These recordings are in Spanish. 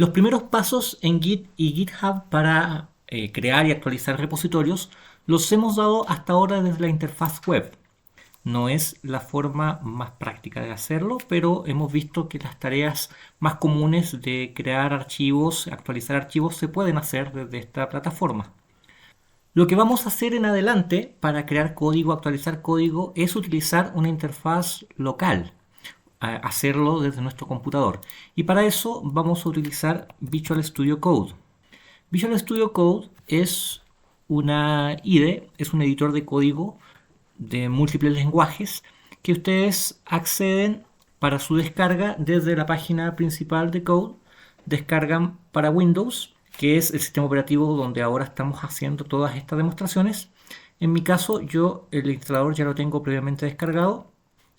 Los primeros pasos en Git y GitHub para crear y actualizar repositorios los hemos dado hasta ahora desde la interfaz web. No es la forma más práctica de hacerlo, pero hemos visto que las tareas más comunes de crear archivos, actualizar archivos, se pueden hacer desde esta plataforma. Lo que vamos a hacer en adelante para crear código, actualizar código, es utilizar una interfaz local, hacerlo desde nuestro computador. Y para eso vamos a utilizar Visual Studio Code. Visual Studio Code es una IDE, es un editor de código de múltiples lenguajes que ustedes acceden para su descarga desde la página principal de Code. Descargan para Windows, que es el sistema operativo donde ahora estamos haciendo todas estas demostraciones. En mi caso, yo el instalador ya lo tengo previamente descargado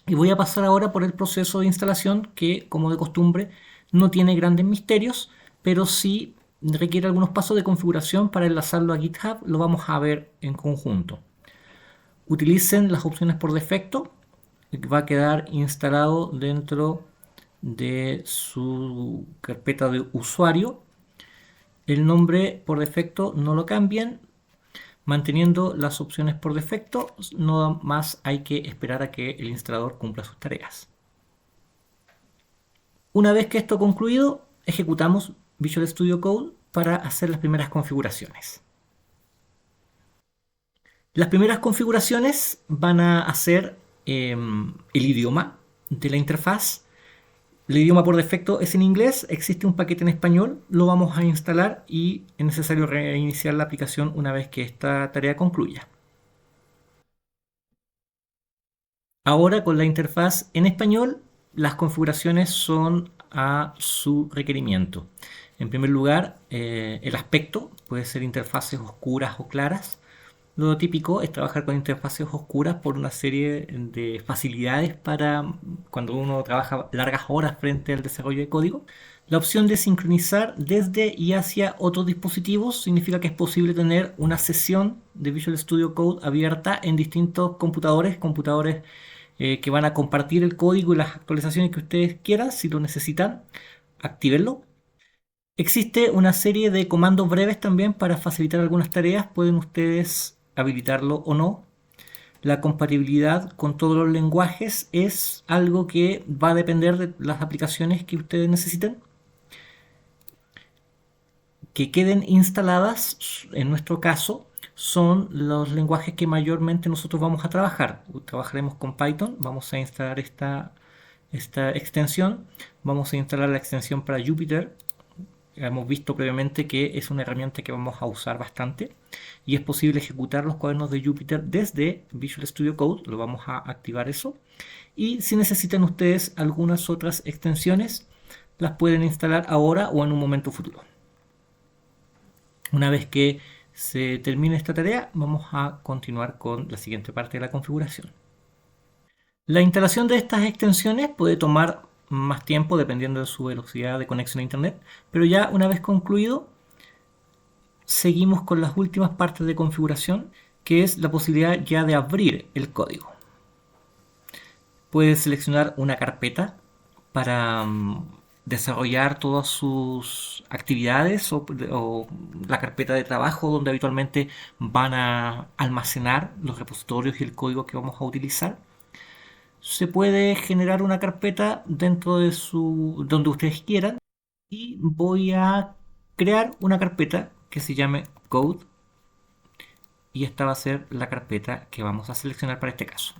y voy a pasar ahora por el proceso de instalación que, como de costumbre, no tiene grandes misterios, pero sí requiere algunos pasos de configuración para enlazarlo a GitHub. Lo vamos a ver en conjunto. Utilicen las opciones por defecto, va a quedar instalado dentro de su carpeta de usuario. El nombre por defecto no lo cambien, manteniendo las opciones por defecto, no más hay que esperar a que el instalador cumpla sus tareas. Una vez que esto concluido, ejecutamos Visual Studio Code para hacer las primeras configuraciones. Las primeras configuraciones van a hacer el idioma de la interfaz. El idioma por defecto es en inglés, existe un paquete en español, lo vamos a instalar y es necesario reiniciar la aplicación una vez que esta tarea concluya. Ahora con la interfaz en español, las configuraciones son a su requerimiento. En primer lugar, el aspecto puede ser interfaces oscuras o claras. Lo típico es trabajar con interfaces oscuras por una serie de facilidades para cuando uno trabaja largas horas frente al desarrollo de código. La opción de sincronizar desde y hacia otros dispositivos significa que es posible tener una sesión de Visual Studio Code abierta en distintos computadores que van a compartir el código y las actualizaciones que ustedes quieran. Si lo necesitan, actívenlo. Existe una serie de comandos breves también para facilitar algunas tareas. Pueden ustedes habilitarlo o no. La compatibilidad con todos los lenguajes es algo que va a depender de las aplicaciones que ustedes necesiten. Que queden instaladas, en nuestro caso, son los lenguajes que mayormente nosotros vamos a trabajar. Trabajaremos con Python, vamos a instalar esta extensión, vamos a instalar la extensión para Jupyter. Hemos visto previamente que es una herramienta que vamos a usar bastante y es posible ejecutar los cuadernos de Jupyter desde Visual Studio Code, lo vamos a activar eso. Y si necesitan ustedes algunas otras extensiones, las pueden instalar ahora o en un momento futuro. Una vez que se termine esta tarea, vamos a continuar con la siguiente parte de la configuración. La instalación de estas extensiones puede tomar más tiempo dependiendo de su velocidad de conexión a internet, pero ya una vez concluido, seguimos con las últimas partes de configuración, que es la posibilidad ya de abrir el código. Puede seleccionar una carpeta para desarrollar todas sus actividades o la carpeta de trabajo donde habitualmente van a almacenar los repositorios y el código que vamos a utilizar. Se puede generar una carpeta dentro de donde ustedes quieran y voy a crear una carpeta que se llame Code y esta va a ser la carpeta que vamos a seleccionar para este caso.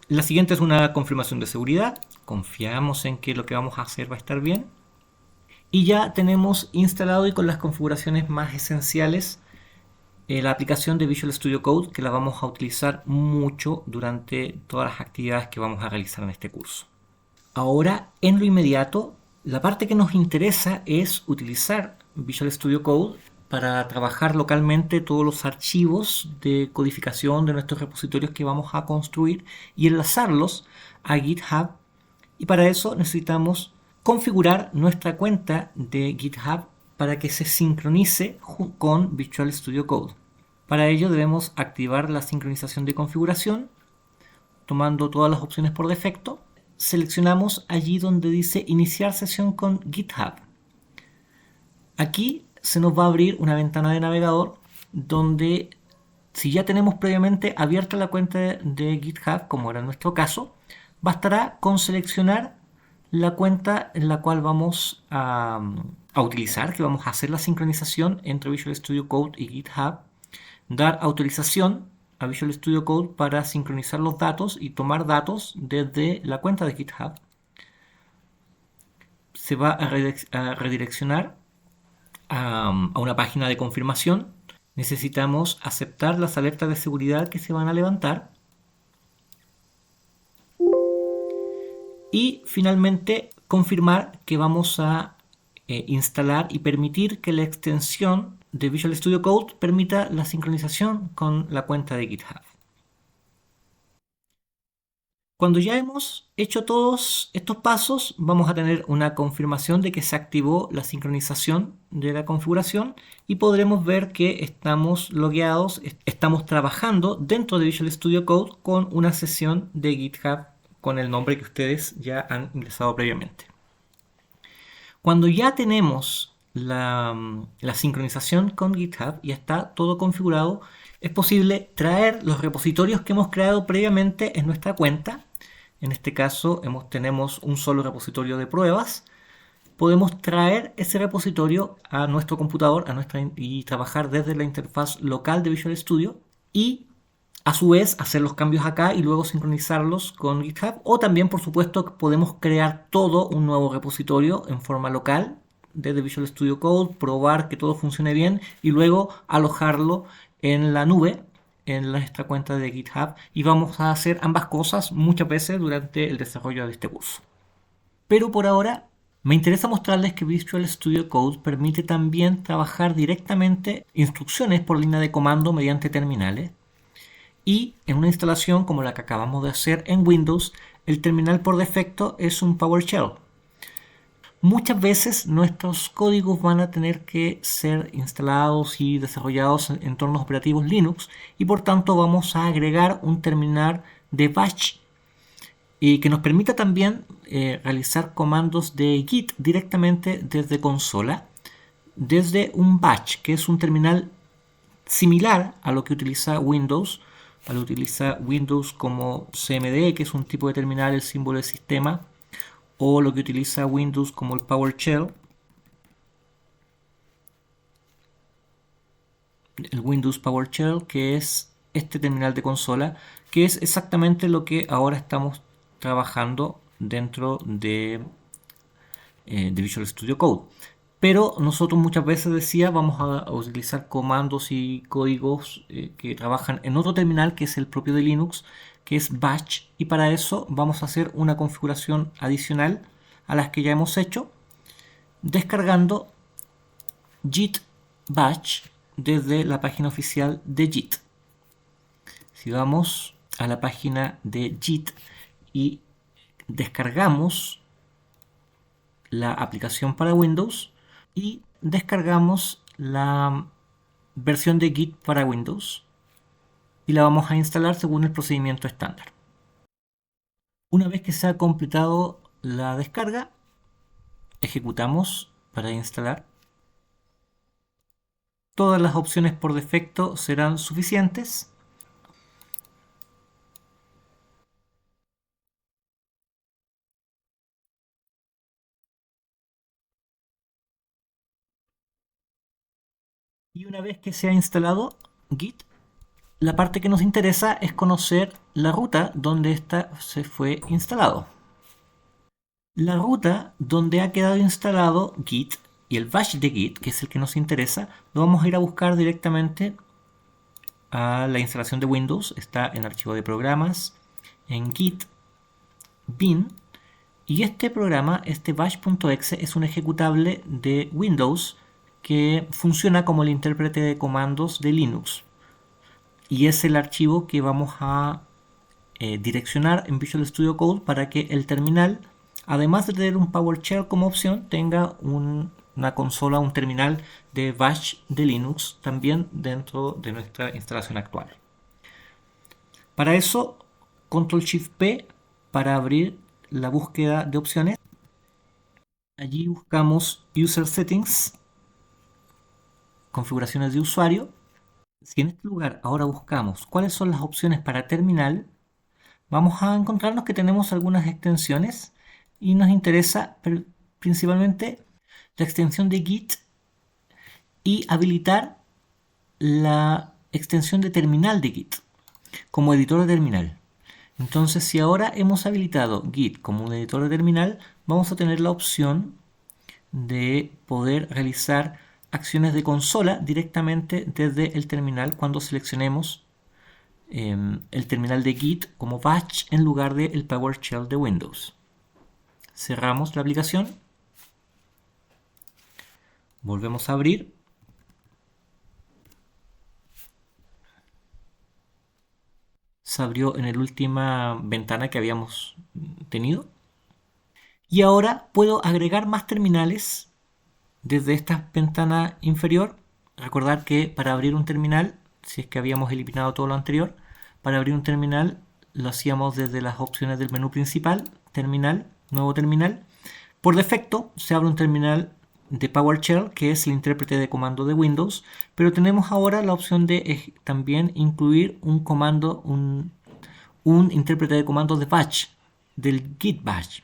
La siguiente es una confirmación de seguridad. Confiamos en que lo que vamos a hacer va a estar bien. Y ya tenemos instalado y con las configuraciones más esenciales la aplicación de Visual Studio Code, que la vamos a utilizar mucho durante todas las actividades que vamos a realizar en este curso. Ahora, en lo inmediato, la parte que nos interesa es utilizar Visual Studio Code para trabajar localmente todos los archivos de codificación de nuestros repositorios que vamos a construir y enlazarlos a GitHub. Y para eso necesitamos configurar nuestra cuenta de GitHub para que se sincronice con Visual Studio Code. Para ello debemos activar la sincronización de configuración, tomando todas las opciones por defecto. Seleccionamos allí donde dice iniciar sesión con GitHub. Aquí se nos va a abrir una ventana de navegador donde, si ya tenemos previamente abierta la cuenta de GitHub, como era en nuestro caso, bastará con seleccionar la cuenta en la cual vamos a utilizar, que vamos a hacer la sincronización entre Visual Studio Code y GitHub, dar autorización a Visual Studio Code para sincronizar los datos y tomar datos desde la cuenta de GitHub. Se va a redireccionar a una página de confirmación. Necesitamos aceptar las alertas de seguridad que se van a levantar. Y finalmente confirmar que vamos a instalar y permitir que la extensión de Visual Studio Code permita la sincronización con la cuenta de GitHub. Cuando ya hemos hecho todos estos pasos, vamos a tener una confirmación de que se activó la sincronización de la configuración y podremos ver que estamos logueados, estamos trabajando dentro de Visual Studio Code con una sesión de GitHub con el nombre que ustedes ya han ingresado previamente. Cuando ya tenemos la sincronización con GitHub y está todo configurado, es posible traer los repositorios que hemos creado previamente en nuestra cuenta. En este caso tenemos un solo repositorio de pruebas. Podemos traer ese repositorio a nuestro computador y trabajar desde la interfaz local de Visual Studio y a su vez hacer los cambios acá y luego sincronizarlos con GitHub. O también, por supuesto, podemos crear todo un nuevo repositorio en forma local desde Visual Studio Code, probar que todo funcione bien y luego alojarlo en la nube en nuestra cuenta de GitHub, y vamos a hacer ambas cosas muchas veces durante el desarrollo de este curso. Pero por ahora me interesa mostrarles que Visual Studio Code permite también trabajar directamente instrucciones por línea de comando mediante terminales. Y en una instalación como la que acabamos de hacer en Windows, el terminal por defecto es un PowerShell. Muchas veces nuestros códigos van a tener que ser instalados y desarrollados en entornos operativos Linux, y por tanto vamos a agregar un terminal de Bash y que nos permita también realizar comandos de Git directamente desde consola, desde un Bash, que es un terminal similar a lo que utiliza Windows. Utiliza Windows como CMD, que es un tipo de terminal, el símbolo de sistema, o lo que utiliza Windows como el PowerShell, el Windows PowerShell, que es este terminal de consola, que es exactamente lo que ahora estamos trabajando dentro de Visual Studio Code. Pero nosotros muchas veces vamos a utilizar comandos y códigos que trabajan en otro terminal, que es el propio de Linux, que es Bash, y para eso vamos a hacer una configuración adicional a las que ya hemos hecho, descargando Git Bash desde la página oficial de Git. Si vamos a la página de Git y descargamos la aplicación para Windows y descargamos la versión de Git para Windows y la vamos a instalar según el procedimiento estándar. Una vez que se ha completado la descarga, ejecutamos para instalar. Todas las opciones por defecto serán suficientes. Y una vez que se ha instalado Git, la parte que nos interesa es conocer la ruta donde se fue instalado. La ruta donde ha quedado instalado Git y el bash de Git, que es el que nos interesa, lo vamos a ir a buscar directamente a la instalación de Windows. Está en archivo de programas, en Git, bin, y este programa, este bash.exe, es un ejecutable de Windows que funciona como el intérprete de comandos de Linux, y es el archivo que vamos a direccionar en Visual Studio Code para que el terminal, además de tener un PowerShell como opción, tenga una consola, un terminal de Bash de Linux también dentro de nuestra instalación actual. Para eso, Control-Shift-P para abrir la búsqueda de opciones. Allí buscamos User Settings configuraciones de usuario, si en este lugar ahora buscamos cuáles son las opciones para terminal, vamos a encontrarnos que tenemos algunas extensiones y nos interesa principalmente la extensión de Git y habilitar la extensión de terminal de Git como editor de terminal. Entonces, si ahora hemos habilitado Git como un editor de terminal, vamos a tener la opción de poder realizar acciones de consola directamente desde el terminal cuando seleccionemos el terminal de Git como batch en lugar del PowerShell de Windows. Cerramos la aplicación, volvemos a abrir. Se abrió en la última ventana que habíamos tenido. Y ahora puedo agregar más terminales desde esta ventana inferior. Recordar que para abrir un terminal, si es que habíamos eliminado todo lo anterior, para abrir un terminal lo hacíamos desde las opciones del menú principal, terminal, nuevo terminal. Por defecto se abre un terminal de PowerShell, que es el intérprete de comando de Windows, pero tenemos ahora la opción de también incluir un comando, un intérprete de comandos de batch, del Git Bash.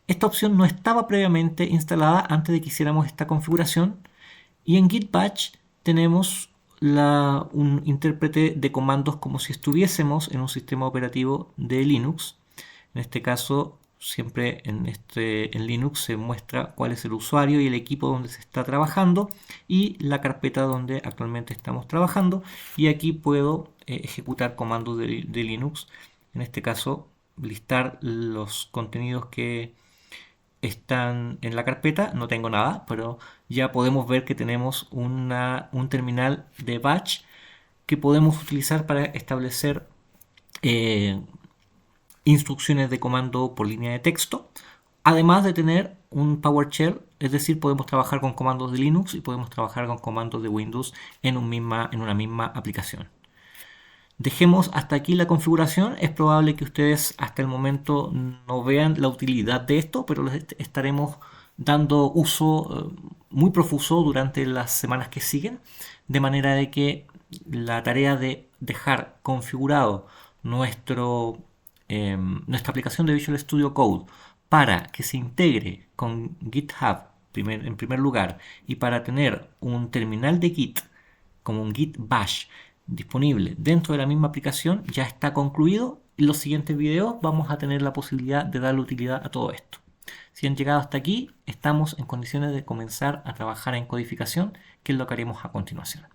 Esta opción no estaba previamente instalada antes de que hiciéramos esta configuración, y en Git Bash tenemos un intérprete de comandos como si estuviésemos en un sistema operativo de Linux. En este caso, siempre en Linux se muestra cuál es el usuario y el equipo donde se está trabajando y la carpeta donde actualmente estamos trabajando, y aquí puedo ejecutar comandos de Linux. En este caso, listar los contenidos que están en la carpeta. No tengo nada, pero ya podemos ver que tenemos un terminal de batch que podemos utilizar para establecer instrucciones de comando por línea de texto, además de tener un PowerShell, es decir, podemos trabajar con comandos de Linux y podemos trabajar con comandos de Windows en una misma aplicación. Dejemos hasta aquí la configuración. Es probable que ustedes hasta el momento no vean la utilidad de esto, pero les estaremos dando uso muy profuso durante las semanas que siguen, de manera de que la tarea de dejar configurado nuestra aplicación de Visual Studio Code para que se integre con GitHub en primer lugar, y para tener un terminal de Git como un Git Bash disponible dentro de la misma aplicación ya está concluido. En los siguientes videos vamos a tener la posibilidad de darle utilidad a todo esto. Si han llegado hasta aquí, estamos en condiciones de comenzar a trabajar en codificación, que es lo que haremos a continuación.